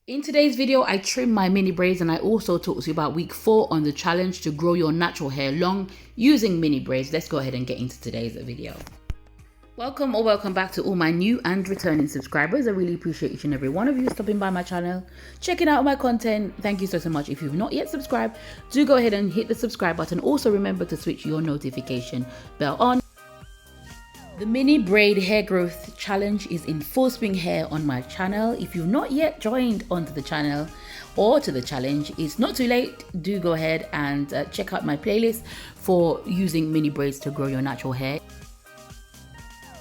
In today's video, I trim my mini braids and I also talk to you about week 4 on the challenge to grow your natural hair long using mini braids. Let's go ahead and get into today's video. Welcome or welcome back to all my new and returning subscribers. I really appreciate each and every one of you stopping by my channel, checking out my content. Thank you so much. If you've not yet subscribed, do go ahead and hit the subscribe button. Also remember to switch your notification bell on. The mini braid hair growth challenge is in full swing here on my channel. If you've not yet joined onto the channel or to the challenge, it's not too late. Do go ahead and check out my playlist for using mini braids to grow your natural hair.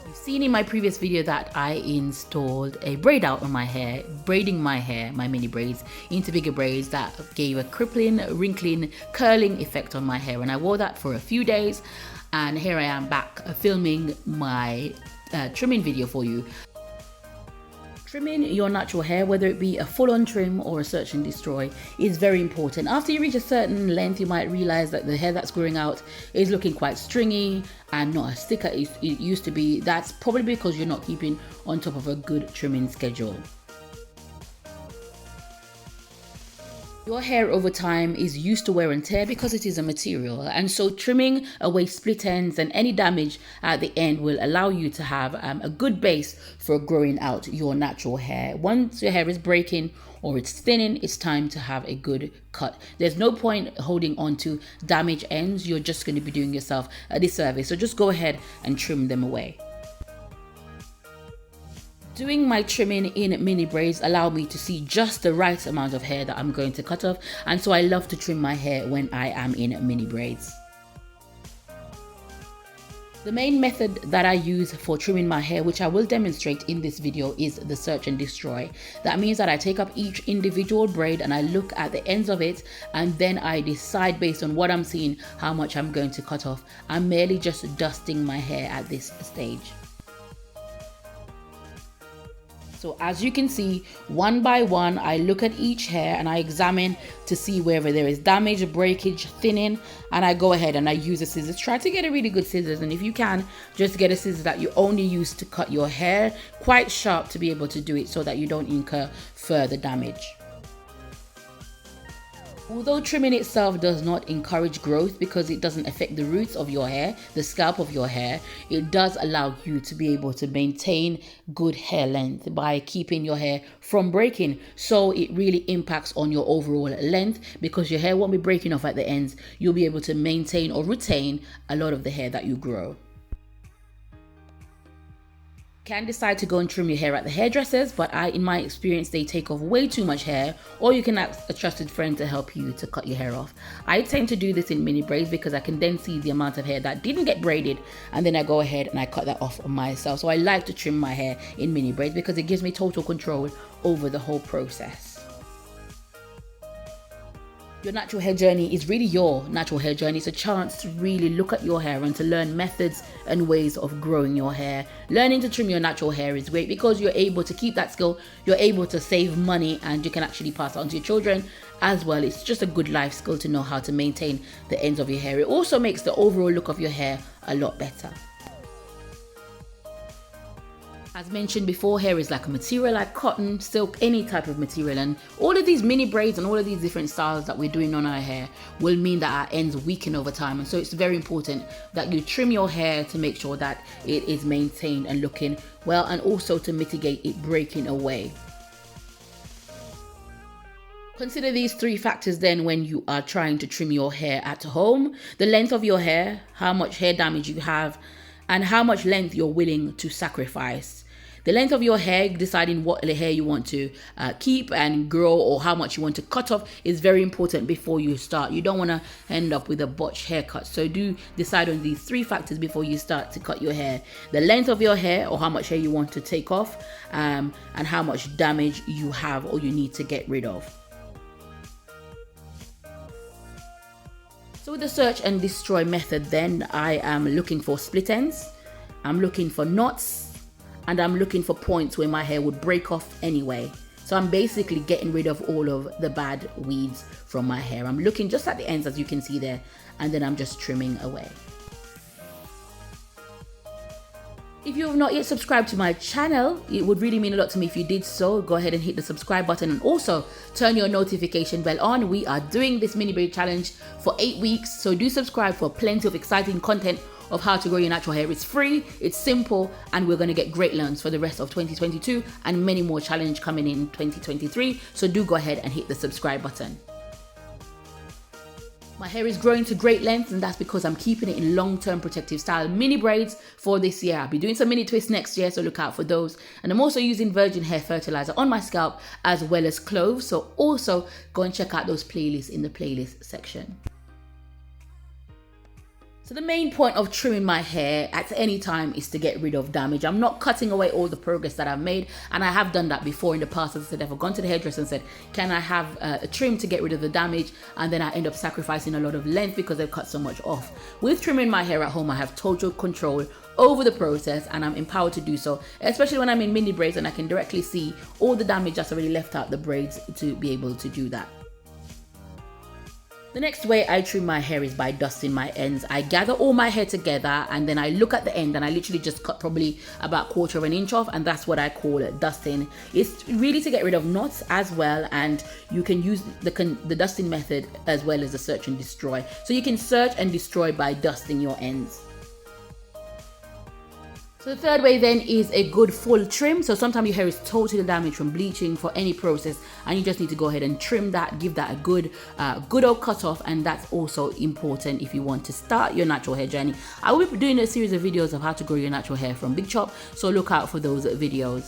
You've seen in my previous video that I installed a braid out on my hair, braiding my hair, my mini braids, into bigger braids that gave a crippling, wrinkling, curling effect on my hair. And I wore that for a few days. And here I am back filming my trimming video for you. Trimming your natural hair, whether it be a full-on trim or a search and destroy, is very important. After you reach a certain length, you might realize that the hair that's growing out is looking quite stringy and not as thick as it used to be. That's probably because you're not keeping on top of a good trimming schedule. Your hair over time is used to wear and tear because it is a material, and so trimming away split ends and any damage at the end will allow you to have a good base for growing out your natural hair. Once your hair is breaking or it's thinning, it's time to have a good cut. There's no point holding on to damaged ends. You're just going to be doing yourself a disservice, so just go ahead and trim them away. Doing my trimming in mini braids allow me to see just the right amount of hair that I'm going to cut off, and so I love to trim my hair when I am in mini braids. The main method that I use for trimming my hair, which I will demonstrate in this video, is the search and destroy. That means that I take up each individual braid and I look at the ends of it, and then I decide based on what I'm seeing how much I'm going to cut off. I'm merely just dusting my hair at this stage. So as you can see, one by one, I look at each hair and I examine to see wherever there is damage, breakage, thinning, and I go ahead and I use a scissors. Try to get a really good scissors, and if you can, just get a scissors that you only use to cut your hair, quite sharp to be able to do it so that you don't incur further damage. Although trimming itself does not encourage growth because it doesn't affect the roots of your hair, the scalp of your hair, it does allow you to be able to maintain good hair length by keeping your hair from breaking. So it really impacts on your overall length because your hair won't be breaking off at the ends. You'll be able to maintain or retain a lot of the hair that you grow. Can decide to go and trim your hair at the hairdressers, but in my experience, they take off way too much hair, or you can ask a trusted friend to help you to cut your hair off. I tend to do this in mini braids because I can then see the amount of hair that didn't get braided, and then I go ahead and I cut that off myself. So I like to trim my hair in mini braids because it gives me total control over the whole process. Your natural hair journey is really your natural hair journey. It's a chance to really look at your hair and to learn methods and ways of growing your hair. Learning to trim your natural hair is great because you're able to keep that skill, you're able to save money, and you can actually pass it on to your children as well. It's just a good life skill to know how to maintain the ends of your hair. It also makes the overall look of your hair a lot better. As mentioned before, hair is like a material, like cotton, silk, any type of material, and all of these mini braids and all of these different styles that we're doing on our hair will mean that our ends weaken over time, and so it's very important that you trim your hair to make sure that it is maintained and looking well, and also to mitigate it breaking away. Consider these 3 factors then when you are trying to trim your hair at home: the length of your hair, how much hair damage you have, and how much length you're willing to sacrifice. The length of your hair, deciding what hair you want to keep and grow or how much you want to cut off, is very important before you start. You don't want to end up with a botched haircut. So do decide on these 3 factors before you start to cut your hair: the length of your hair, or how much hair you want to take off, and how much damage you have or you need to get rid of. So with the search and destroy method then, I am looking for split ends, I'm looking for knots, and I'm looking for points where my hair would break off anyway. So I'm basically getting rid of all of the bad weeds from my hair. I'm looking just at the ends, as you can see there, and then I'm just trimming away. If you have not yet subscribed to my channel, it would really mean a lot to me if you did so. Go ahead and hit the subscribe button and also turn your notification bell on. We are doing this mini braid challenge for 8 weeks, so do subscribe for plenty of exciting content of how to grow your natural hair. It's free, it's simple, and we're going to get great learns for the rest of 2022 and many more challenge coming in 2023. So do go ahead and hit the subscribe button. My hair is growing to great length, and that's because I'm keeping it in long-term protective style mini braids for this year. I'll be doing some mini twists next year, so look out for those. And I'm also using virgin hair fertilizer on my scalp as well as cloves. So also go and check out those playlists in the playlist section. So the main point of trimming my hair at any time is to get rid of damage. I'm not cutting away all the progress that I've made, and I have done that before in the past. As I said, I've gone to the hairdresser and said, can I have a trim to get rid of the damage? And then I end up sacrificing a lot of length because they've cut so much off. With trimming my hair at home, I have total control over the process, and I'm empowered to do so, especially when I'm in mini braids and I can directly see all the damage that's already left out the braids to be able to do that. The next way I trim my hair is by dusting my ends. I gather all my hair together and then I look at the end and I literally just cut probably about 1/4 of an inch off, and that's what I call dusting. It's really to get rid of knots as well, and you can use the dusting method as well as the search and destroy. So you can search and destroy by dusting your ends. So the third way then is a good full trim. So sometimes your hair is totally damaged from bleaching for any process, and you just need to go ahead and trim that, give that a good old cut off, and that's also important if you want to start your natural hair journey. I will be doing a series of videos of how to grow your natural hair from Big Chop, so look out for those videos.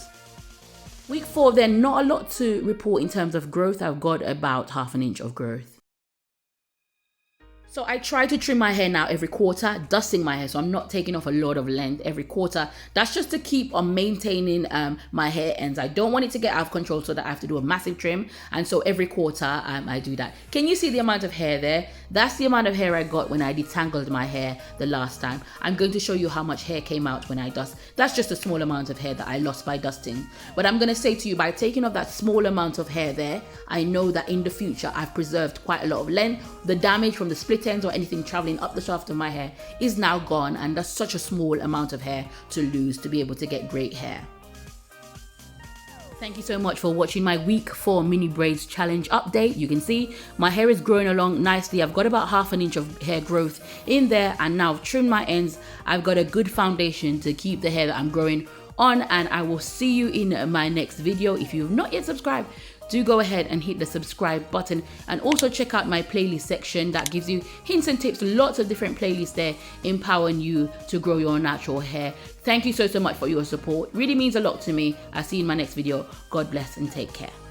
Week 4 then, not a lot to report in terms of growth. I've got about 1/2 inch of growth. So I try to trim my hair now every quarter, dusting my hair, so I'm not taking off a lot of length every quarter. That's just to keep on maintaining my hair ends. I don't want it to get out of control so that I have to do a massive trim, and so every quarter I do that. Can you see the amount of hair there? That's the amount of hair I got when I detangled my hair the last time. I'm going to show you how much hair came out when I dust. That's just a small amount of hair that I lost by dusting. But I'm going to say to you, by taking off that small amount of hair there, I know that in the future I've preserved quite a lot of length. The damage from the split ends or anything traveling up the shaft of my hair is now gone, and that's such a small amount of hair to lose to be able to get great hair. Thank you so much for watching my week 4 mini braids challenge update. You can see my hair is growing along nicely. I've got about 1/2 inch of hair growth in there, and now I've trimmed my ends. I've got a good foundation to keep the hair that I'm growing on, and I will see you in my next video. If you've not yet subscribed, do go ahead and hit the subscribe button, and also check out my playlist section that gives you hints and tips, lots of different playlists there empowering you to grow your natural hair. Thank you so much for your support. Really means a lot to me. I'll see you in my next video. God bless and take care.